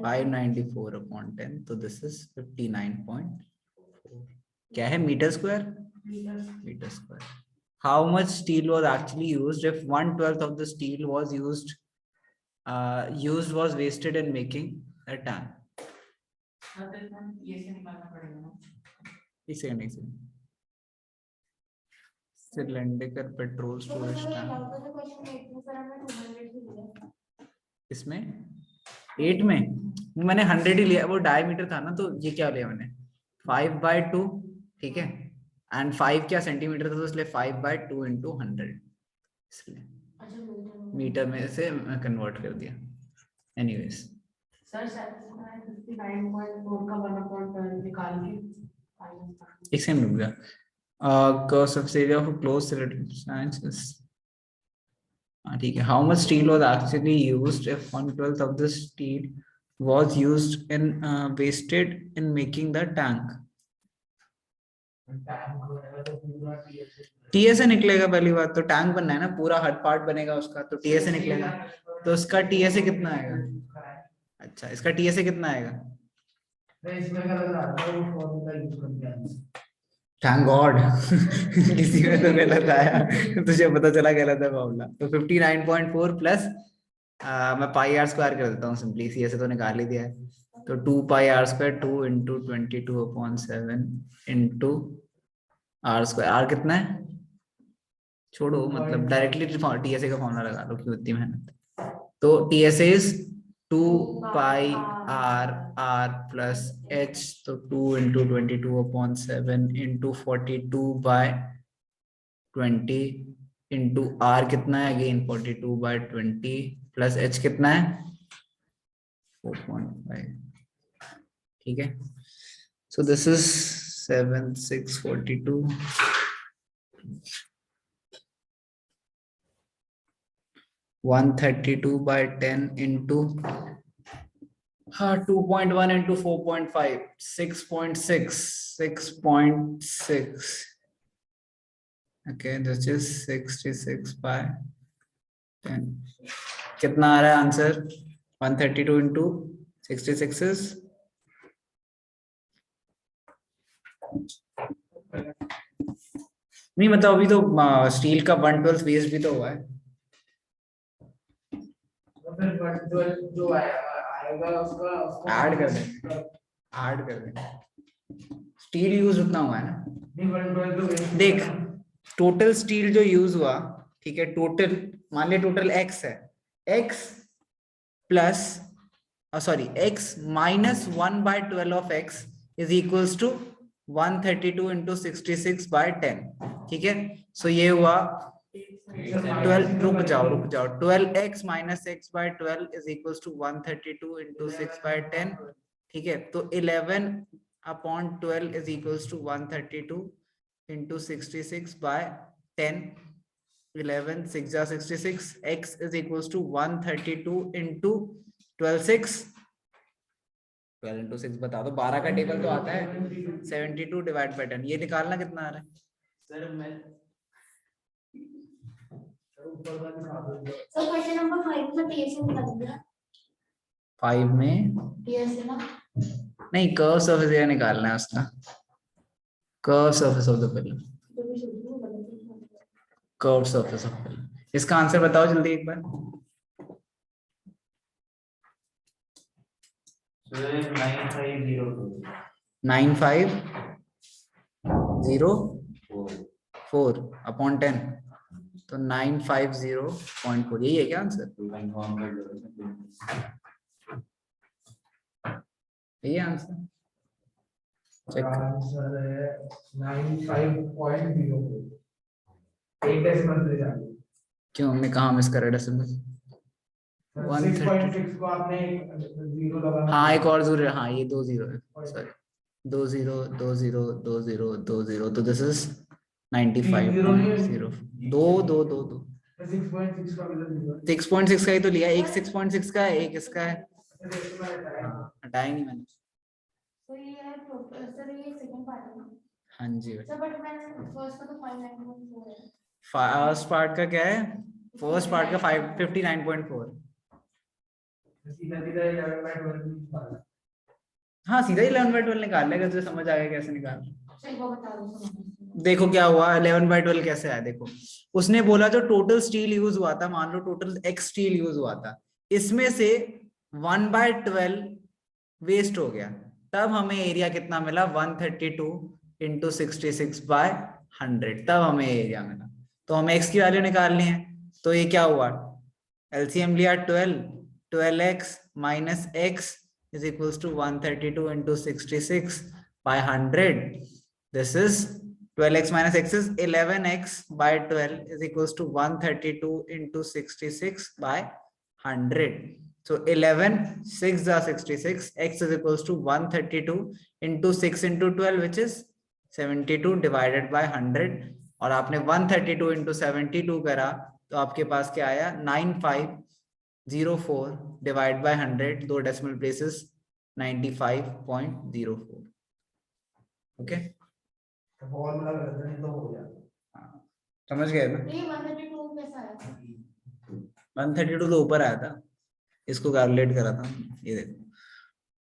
594 upon 10, तो दिस इज 59.4. क्या है metre square? meters. Meter square. How much steel was actually used if 1/12 of the steel was used was wasted in making a tank? ये से निकालना पड़ेगा ना। एक सेकंड सिलेंडर पेट्रोल तो स्टोरेज मतलब ये टैंक क्या होता है क्वेश्चन 8 में सर हमें 200 ही दिया। इसमें 8 में मैंने 100 ही लिया, वो डायमीटर था ना, तो ये क्या लिया मैंने 5/2, ठीक है, एंड 5 क्या सेंटीमीटर था, तो इसलिए 5/2 into 100, इसलिए अच्छा मीटर में से कन्वर्ट कर दिया। एनीवेज सर 59.4 का 1/12 निकाल के एक सेकंड रुक जा। Cos of area of a closed cylinder sciences. ठीक है, how much steel was actually used if 1/12 of the steel was used in wasted in making the tank? TSA निकलेगा पहली बात तो, टैंक बनना है ना, पूरा हर पार्ट बनेगा उसका, तो TSA निकलेगा, तो उसका TSA कितना आएगा? अच्छा, इसका TSA कितना आएगा? थैंक गॉड किसी में तो गलत आया, तुझे पता चला गलत है फॉर्मूला। तो 59.4 प्लस मैं पाई आर स्क्वायर कर देता हूँ सिंपली, सी ऐसे तो निकाल ही दिया है, तो 2 pi r square 2 into 22/7 into r square. R कितना है छोड़ो, मतलब डायरेक्टली टीएसए का फॉर्मूला लगा लो, क्यों इतनी मेहनत। तो TSA is 2 pi r r plus h, तो 2 इंटू 22/7 इंटू 42/20 इंटू आर कितना है अगेन 42/20 प्लस एच कितना है 4.5, ठीक है। So this is 7642 132/10 into 2.1 into 4.5 6.6. Okay, this is 66/10. कितना आ रहा है आंसर? 132 into 66 is नहीं, मतलब अभी तो स्टील का 1/12 वेस्ट भी तो हुआ है, जो आएगा उसका ऐड कर देंगे, ऐड कर देंगे। स्टील यूज उतना हुआ है ना, देख टोटल स्टील जो यूज हुआ, ठीक है, टोटल मान लिया टोटल एक्स है, x plus sorry x minus 1/12 of x is equals to 132 into 66/10, ठीक है। सो ये हुआ 12, रुक जाओ 12x minus x/12 is equals to 132 into 6/10, ठीक है। तो 11/12 इज इक्वल्स टू 132 इंटू 66/10, 11 6 जा 66, x is equals to 132 into 12 into 6 बता दो, 12 का टेबल तो आता है 72 डिवाइड बाय 10, ये निकालना कितना आ रहा है सर मैं सर क्वेश्चन नंबर 5 में टीएसए निकाल दिया 5 में टीएसए ना नहीं, कर्व सरफेस एरिया निकालना है उसका, curve surface of the pillar, जो भी शुरू में गलत है कर्व सरफेस ऑफ पिलर। इसका आंसर बताओ जल्दी एक बार। सर 9502 9504 अपॉन 10, तो 950.4, यही है क्या आंसर? कंफर्म कर लो यही आंसर चेक कर। आंसर है 95.04 एक डेसिमल ले जाओ। क्यों हमने कहाँ मिस करा डेसिमल? 6.6 को आपने जीरो लगाना। हाँ एक और जीरो, हाँ ये 2 0 है, सॉरी 2 0 2 0 2 0 2 0, तो दिस इज 95.0 2 2 2 2 6.6 का मतलब 6.6 का ही तो लिया, एक 6.6 का है, एक इसका है, हटाया नहीं मैंने। तो ये है सर ये सेकंड पार्ट है ना हाँ जी सर बट मैंने फर्स्ट का तो 594 है फर्स्ट पार्ट का क्या है? फर्स्ट पार्ट का 59.4, सीधा सीधा 11/12 निकालना। हाँ सीधा ही 11/12 निकाल लेगा, तुझे समझ आ गया कैसे निकाल। सही वो बता दो सुनो। देखो क्या हुआ 11/12 कैसे आया, देखो उसने बोला जो टोटल स्टील यूज हुआ था, मान लो टोटल एक्स स्टील यूज हुआ था, इसमें से 1/12 वेस्ट हो गया, तब हमें एरिया कितना मिला 132 इंटू 66/100, तब हमें एरिया मिला। तो हमें एक्स की वैल्यू निकालनी है, तो ये क्या हुआ, एलसीएम लिया 12x minus x is equals to 132 into 66/100. This is 12x minus x is 11x by 12 is equals to 132 into 66/100. So 11 6 are 66, x is equals to 132 into 6 into 12 which is 72 divided by 100, और आपने 132 into 72 करा तो आपके पास क्या आया 9504 divide by 100, दो decimal places 95.04। Okay formula कर दें तो हो जाएगा। समझ गए ना। ये 132 कैसा आया? 132 तो ऊपर आया था, इसको कैलकुलेट करा था, ये देखो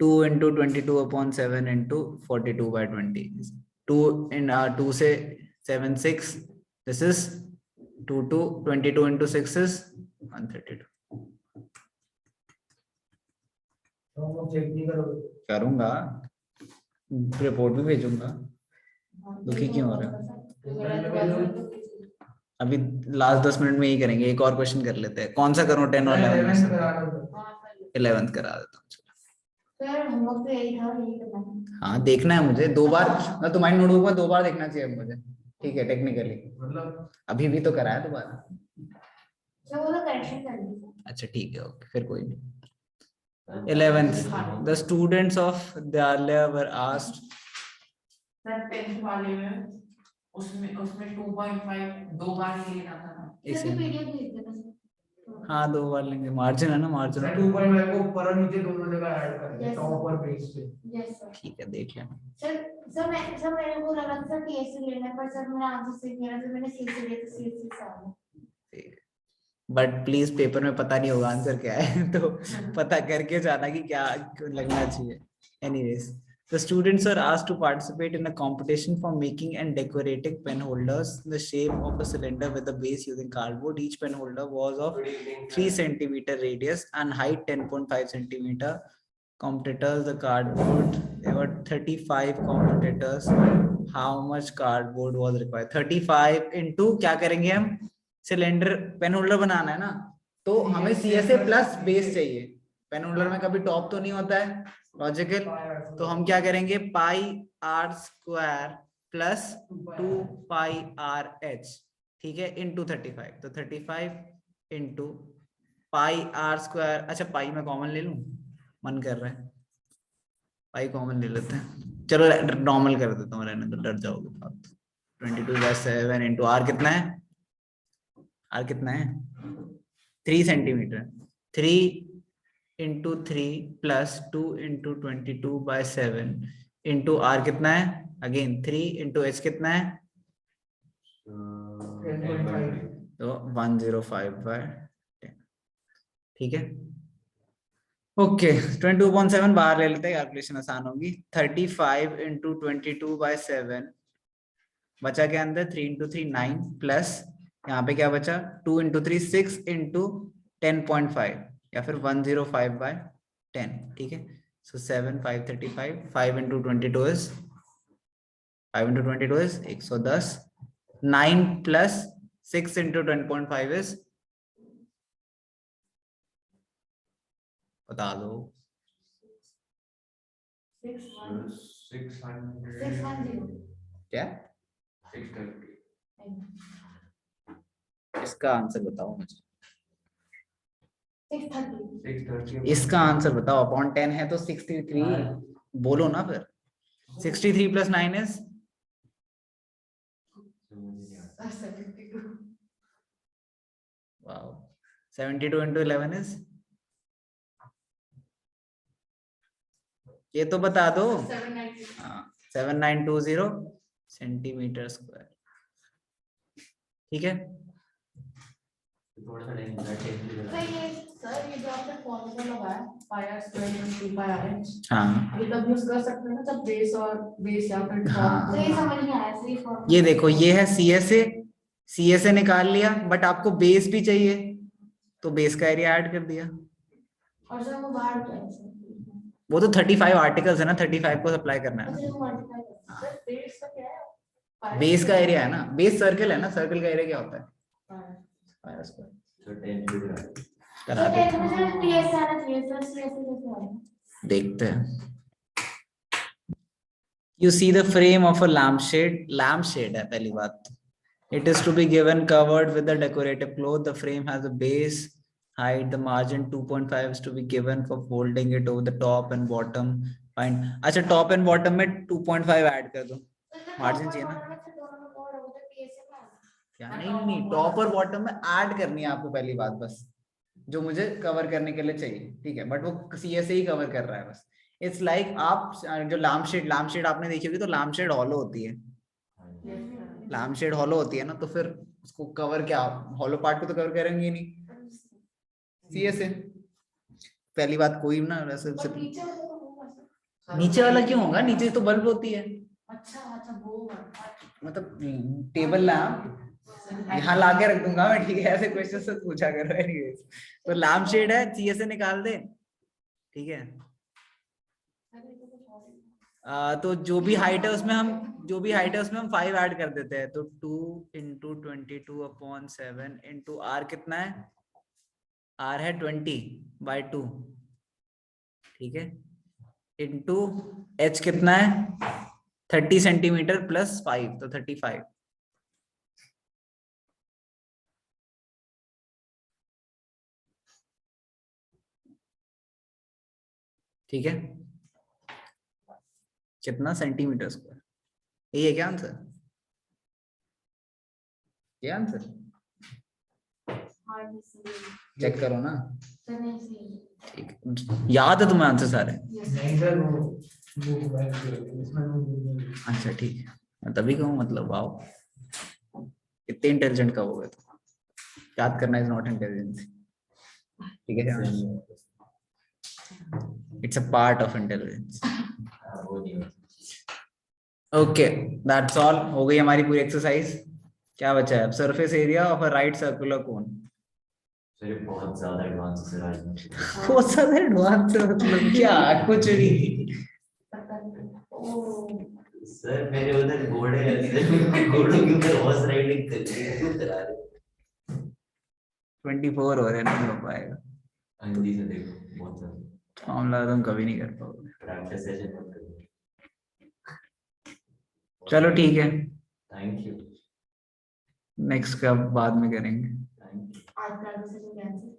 2 into 22/7 into 42/20, 2 in 2 से 7 6, this is 22 into 6 is 132। तो वो चेक नहीं करोगे? करूंगा, रिपोर्ट भी भेजूंगा। दुखी क्यों हो रहा है? अभी लास्ट 10 मिनट में ही करेंगे, एक और क्वेश्चन कर लेते हैं। कौन सा करूं 10 और 11 में से? 11th करा देता हूँ। सर होमवर्क तो यही था, यही करना है। हाँ देखना है मुझे 2 बार, ना तुम्हारी नोटबुक में 2 बार देखना चाहिए मुझे, ठीक है टेक्निकली, मतलब अभी भी तो कराया दोबारा। सर वो तो करेक्शन कर दी। अच्छा ठीक है, ओके फिर कोई नहीं। 11th, the students of Dyalia were asked, sir 10th वाले में उसमें 2.5 दो बार ही लेना था ना। एक सर सेकंड। पीडीएफ भेज देना सर। हाँ 2 बार लेंगे, मार्जिन है ना, मार्जिन 2.5 को ऊपर और नीचे दोनों जगह ऐड करना है, Yes, टॉप sir. और बेस पे। Yes sir. ठीक है देख लेना। सर सर मेरे को लगा था सर टीएससी लेना है, पर सर मेरा आंसर सही नहीं आ रहा, तो मैंने सीएससी लिया, तो सीएससी से आ गया। बट प्लीज पेपर में पता नहीं होगा आंसर क्या है, तो पता करके जाना कि क्या लगना चाहिए। Anyways, the students are asked to participate in a competition for making and decorating pen holders in the shape of a cylinder with a base using cardboard. Each pen holder was of 3 centimeter radius and height 10.5 centimeter. Competitors, the cardboard, there were 35 competitors. How much cardboard was required? 35 into क्या करेंगे हम, cylinder pen holder बनाना है ना, तो हमें CSA plus base चाहिए। Pen holder में कभी टॉप तो नहीं होता है, लॉजिकल, तो हम क्या करेंगे pi r square plus 2 pi are h, ठीक है, इंटू 35, तो 35 इंटू पाई आर स्क्वायर, अच्छा पाई में कॉमन ले लूं, मन कर रहा है पाई कॉमन ले लेते हैं, चलो नॉर्मल कर देता हूँ, रहने तो डर जाओगे बात। 22/7 इंटू आर कितना है, आर कितना है 3 centimetre, 3 into 3 plus 2 into 22/7 into r कितना है, अगेन 3 इंटू एच कितना है, तो 105/10, ठीक है। ओके 22.7 बाहर ले लेते हैं, कैलकुलेशन आसान होगी। 35 इंटू 22/7 बचा क्या अंदर, 3 इंटू 3 9 प्लस यहाँ पे क्या बचा 2 इंटू 3 6 इंटू 10.5 या फिर 105/10, ठीक है। सो 7 5 35, 5 into 22 is 110, 9 plus 6 into 10.5 is, बता दो 610 क्या, 630। इसका आंसर बताओ मुझे, 630 इसका आंसर बताओ, अपॉन 10 है तो 63 बोलो ना फिर, 63 plus 9 is 72 wow, 72 into 11 is, ये तो बता दो। 7920 सेंटीमीटर स्क्वायर, ठीक है। थोड़ा सा टाइम सर ये जो आपने फॉर्मूला लगाया pi r square into 2 pi are h, हाँ ये तब यूज कर सकते हैं ना जब बेस या फिर हाँ। तो ये समझ नहीं आया सही फॉर्मूला। ये देखो ये है CSA निकाल लिया, बट आपको बेस भी चाहिए तो बेस का एरिया ऐड कर दिया। और सर वो बाहर क्या है सर? वो तो 35 आर्टिकल्स है ना, 35 को सप्लाई करना है अच्छा ना। वो मल्टीप्लाई करते हैं। सर बेस का क्या है? बेस का एरिया है ना, बेस सर्कल है ना, सर्कल का एरिया क्या होता है? Pi square. तो 10 भी करा करा तो देते 10 में सर टीएस आना चाहिए सर, सीएस कैसे आएगा? देखते हैं। You see the frame of a lampshade है पहली बात। It is to be given covered with a decorative cloth. The frame has a base height. The margin 2.5 is to be given for folding it over the top and bottom. Fine. अच्छा top and bottom में 2.5 add कर दो। Margin चाहिए ना? क्या नहीं top और bottom में ऐड करनी है आपको पहली बात, बस जो मुझे कवर करने के लिए चाहिए, ठीक है, बट वो CSA ही कवर कर रहा है बस। इट्स लाइक आप जो लैम्पशेड आपने देखी होगी, तो लैम्पशेड हॉलो होती है, लैम्पशेड हॉलो होती है ना, तो फिर उसको कवर क्या, हॉलो पार्ट को तो कवर करेंगे ही नहीं, CSA। पहली बात कोई ना वैसे नीचे वाला क्यों होगा, नीचे तो बल्ब होती है, अच्छा वो मतलब टेबल लैम्प यहाँ लाके रख दूंगा मैं, ठीक है, ऐसे क्वेश्चन से पूछा करो एनीवेज। तो लैम्प शेड है, CSA निकाल दे, ठीक है। तो जो भी हाइट है उसमें हम 5 ऐड कर देते हैं, तो 2 into 22/7 into R कितना है, R है 20/2, ठीक है, into H कितना है 30 सेंटीमीटर प्लस 5 तो 35, ठीक है, कितना सेंटीमीटर स्क्वायर, यही है क्या आंसर, ये आंसर चेक करो ना, ठीक है, याद है तुम्हें आंसर सारे, अच्छा ठीक है, मैं तभी कहूँ मतलब वाओ इतने इंटेलिजेंट का हो गए, तो याद करना इज नॉट इंटेलिजेंस, ठीक है, it's a part of intelligence. Okay that's all, हो गई हमारी पूरी एक्सरसाइज। क्या बचा है अब, surface area of a right circular cone. Sir बहुत ज्यादा एडवांस है राजनीति। बहुत ज्यादा एडवांस मतलब क्या, कुछ नहीं। सर मेरे उधर घोड़े हैं, घोड़ों के ऊपर हॉर्स राइडिंग क्यों करा रहे? 24 हो रहे, नहीं हो पाएगा, हिंदी से देखो बहुत ज्यादा फॉर्मूला तुम कभी नहीं कर पाओगे। प्रैक्टिस सेशन मत करो। चलो ठीक है, थैंक यू। नेक्स्ट का बाद में करेंगे। Thank you. आज का सेशन कैंसिल।